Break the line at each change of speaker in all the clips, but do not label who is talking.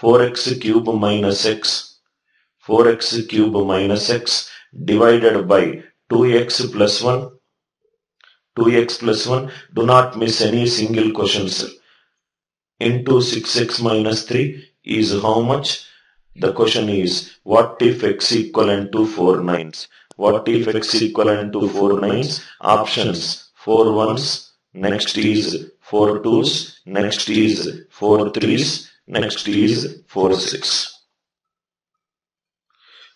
4x cube minus x, 4x cube minus x divided by 2x plus 1, 2x plus 1, do not miss any single questions, into 6x minus 3 is how much? The question is, what if x equivalent to 4 nines? What if x equivalent to 4 nines? Options, 4 ones, next is 4 twos, next is 4 threes, next is 4 6.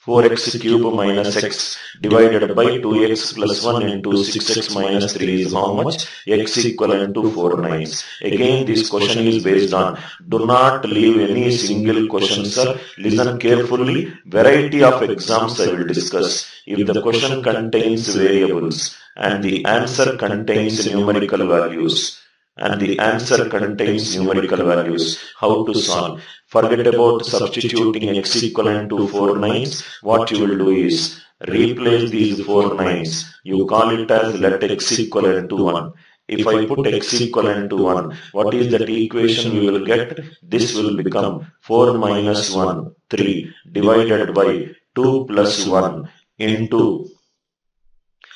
4x cube minus x divided by 2x plus 1 into 6x minus 3 is how much? X equivalent to 4 nines. Again, this question is based on, do not leave any single question, sir. Listen carefully. Variety of exams I will discuss. If the question contains variables and the answer contains numerical values, and the answer contains numerical values, how to solve? Forget about substituting x equivalent to 4 nines. What you will do is, replace these 4 nines. You call it as let x equivalent to 1. If I put x equivalent to 1, what is that equation we will get? This will become 4 minus 1, 3 divided by 2 plus 1 into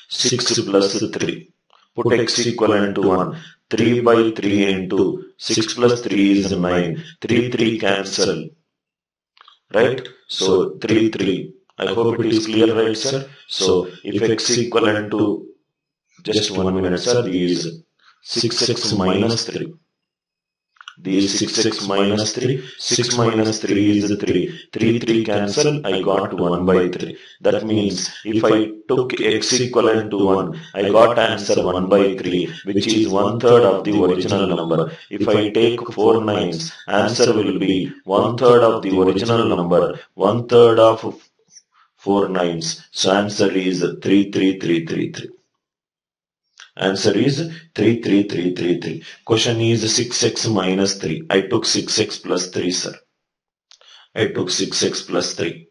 6 plus 3. Put x equivalent to 1. 3 by 3 into 6 plus 3 is 9. 3 cancel. Right? So 3. I hope it is clear, right, sir? So if x equivalent to, just 1 minute, sir, is 6x minus 3. These 6x minus 3. 6 minus 3 is 3. 3 cancel. I got 1 by 3. That means if I took x equivalent to 1, I got answer 1 by 3, which is 1/3 of the original number. If I take 4 nines, answer will be 1/3 of the original number, 1/3 of 4 nines. So answer is 3. Answer is 3. Question is 6x minus 3. I took 6x plus 3, sir. I took 6x plus 3.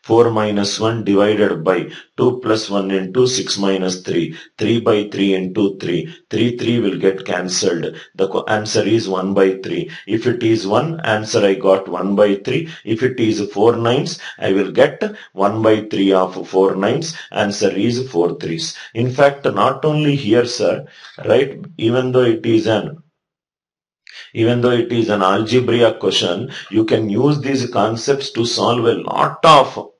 4 minus 1 divided by 2 plus 1 into 6 minus 3. 3 by 3 into 3. 3 will get cancelled. The answer is 1 by 3. If it is 1, answer I got 1 by 3. If it is 4 nines, I will get 1 by 3 of 4 nines. Answer is 4 threes. In fact, not only here, sir, right, even though it is an algebra question, you can use these concepts to solve a lot of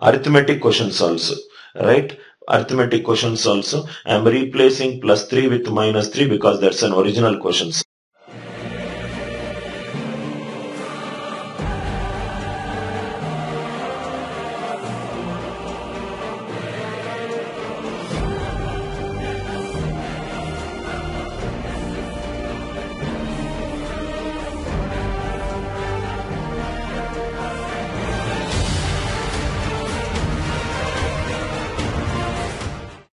arithmetic questions also, right? Arithmetic questions also. I am replacing plus 3 with minus 3 because that's an original question.